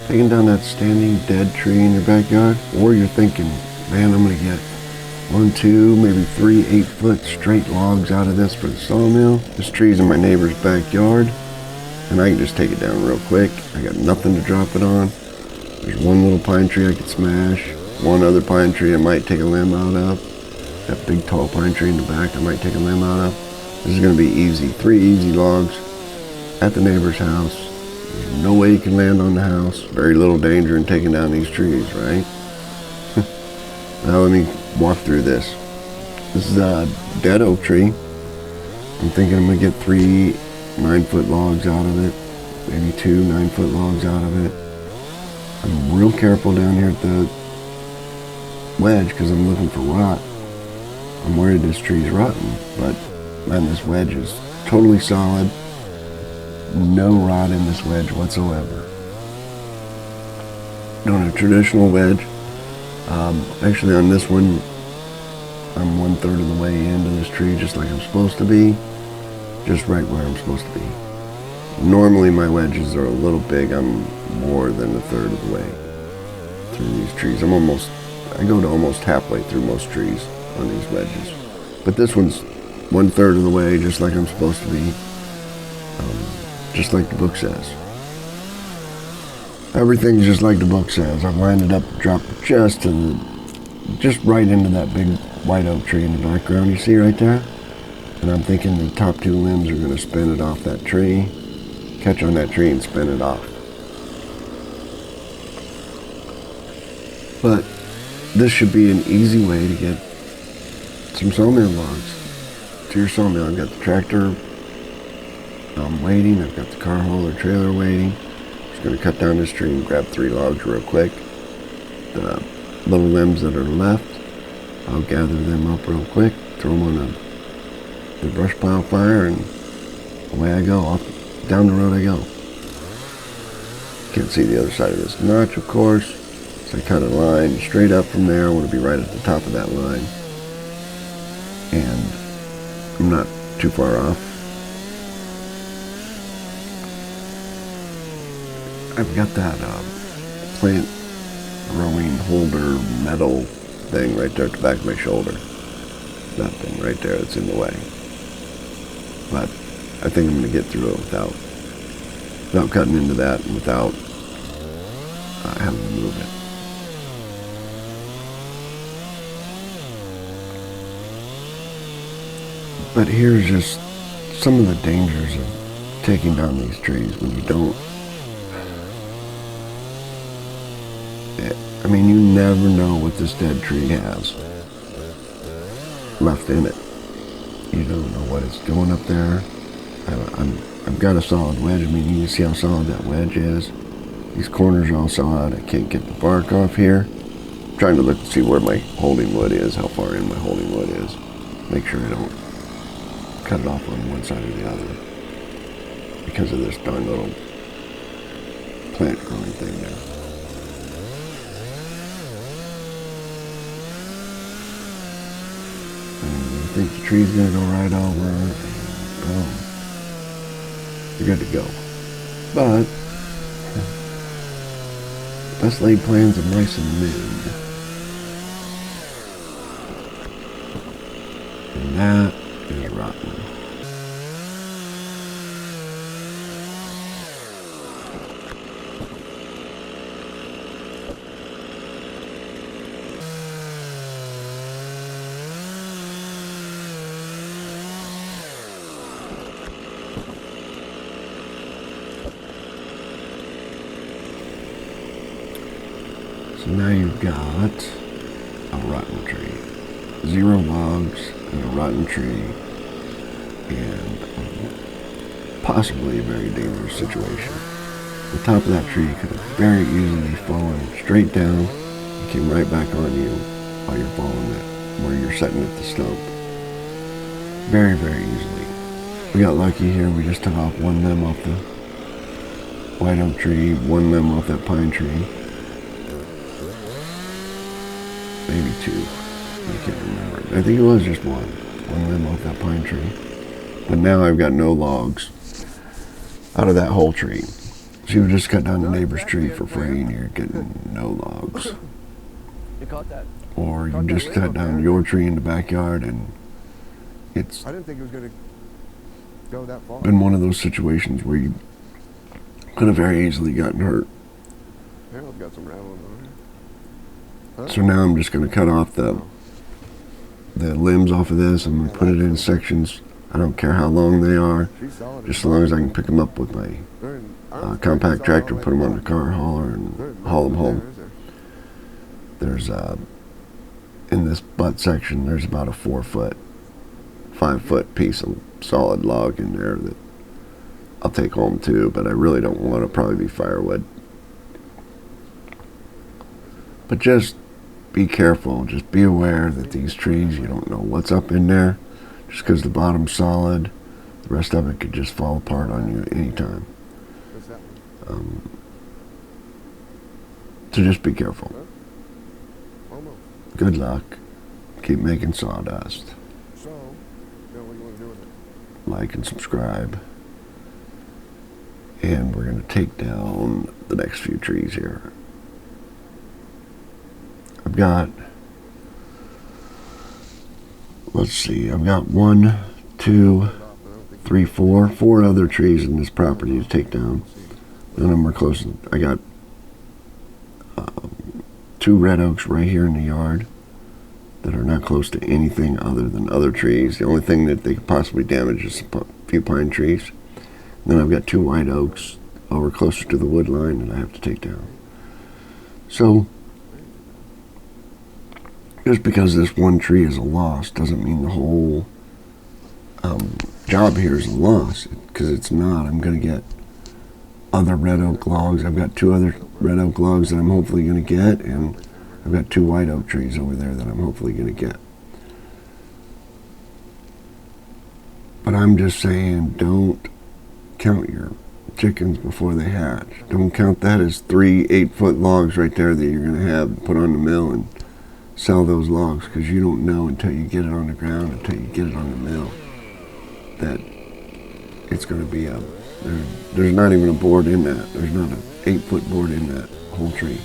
taking down that standing dead tree in your backyard, or you're thinking, man, I'm gonna get 1, 2, maybe 3 8-foot straight logs out of this for the sawmill. This tree's in my neighbor's backyard, and I can just take it down real quick. I got nothing to drop it on. There's one little pine tree I could smash, one other pine tree I might take a limb out of. That big tall pine tree in the back I might take a limb out of. This is gonna be easy. 3 easy logs at the neighbor's house. There's no way you can land on the house. Very little danger in taking down these trees, right? Now let me walk through this. This is a dead oak tree. I'm thinking I'm gonna get 3 9-foot logs out of it, maybe 2 9-foot logs out of it. I'm real careful down here at the wedge because I'm looking for rot. I'm worried this tree's rotten, but man, this wedge is totally solid. No rot in this wedge whatsoever. On a traditional wedge, actually on this one, I'm 1/3 of the way into this tree, just like I'm supposed to be, just right where I'm supposed to be. Normally my wedges are a little big. I'm more than 1/3 of the way through these trees. I go to almost halfway through most trees on these wedges. But this one's 1/3 of the way, just like I'm supposed to be, just like the book says. Everything's just like the book says. I've lined it up, dropped just right into that big white oak tree in the background you see right there. And I'm thinking the top 2 limbs are going to spin it off that tree, catch on that tree and spin it off. But this should be an easy way to get some sawmill logs to your sawmill. I've got the tractor waiting. I've got the car hauler trailer waiting. Just going to cut down this tree and grab 3 logs real quick. The little limbs that are left, I'll gather them up real quick, throw them on the brush pile fire, and away I go. Off down the road I go. Can't see the other side of this notch, of course. So I cut a line straight up from there. I want to be right at the top of that line. And I'm not too far off. I've got that plant growing holder metal thing right there at the back of my shoulder. That thing right there that's in the way. But I think I'm going to get through it without cutting into that and without having to move it. But here's just some of the dangers of taking down these trees when you don't. I mean, you never know what this dead tree has left in it. You don't know what it's doing up there. I've got a solid wedge. I mean, you can see how solid that wedge is. These corners are all solid. I can't get the bark off here. I'm trying to look to see where my holding wood is, how far in my holding wood is. Make sure I don't cut it off on one side or the other because of this darn little plant growing thing there. I think the tree's gonna go right over and boom. You're good to go. But best laid plans of mice and men. And that is rotten. So now you've got a rotten tree. 0 logs and a rotten tree, and possibly a very dangerous situation. The top of that tree could have very easily fallen straight down and came right back on you while you're falling it, where you're sitting at the stump. Very, very easily. We got lucky here. We just took off 1 limb off the white oak tree, 1 limb off that pine tree. Maybe 2. I can't remember. I think it was just 1 limb off that pine tree. But now I've got no logs out of that whole tree. So you just cut down the neighbor's tree for free and you're getting no logs. You caught that? Or you just cut down your tree in the backyard and it's I didn't think it was going to go that far. been one of those situations where you could have very easily gotten hurt. Harold's got some rattling on it. So now I'm just going to cut off the limbs off of this. I'm going to put it in sections. I don't care how long they are, She's solid. just as long as I can pick them up with my compact tractor, put them on the car hauler, and haul them home. There's in this butt section, there's about a 4-foot, 5-foot piece of solid log in there that I'll take home too, but I really don't want to probably be firewood. But just be careful, just be aware that these trees, you don't know what's up in there. Just because the bottom's solid, the rest of it could just fall apart on you anytime. What's that Um, so just be careful. one? Almost. Good luck. Keep making sawdust. So, what do you want to do with it? Like and subscribe. And we're going to take down the next few trees here. I've got, let's see, I've got 1, 2, 3, 4 other trees in this property to take down. None of them are close. I got 2 red oaks right here in the yard that are not close to anything other than other trees. The only thing that they could possibly damage is a few pine trees. And then I've got 2 white oaks over closer to the wood line that I have to take down. So, just because this one tree is a loss doesn't mean the whole job here is a loss, because it's not. I'm going to get other red oak logs. I've got 2 other red oak logs that I'm hopefully going to get, and I've got 2 white oak trees over there that I'm hopefully going to get. But I'm just saying, don't count your chickens before they hatch. Don't count that as 3 8-foot logs right there that you're going to have put on the mill and sell those logs, because you don't know until you get it on the ground, until you get it on the mill, that it's going to be there's not even a board in that. There's not an 8-foot board in that whole tree.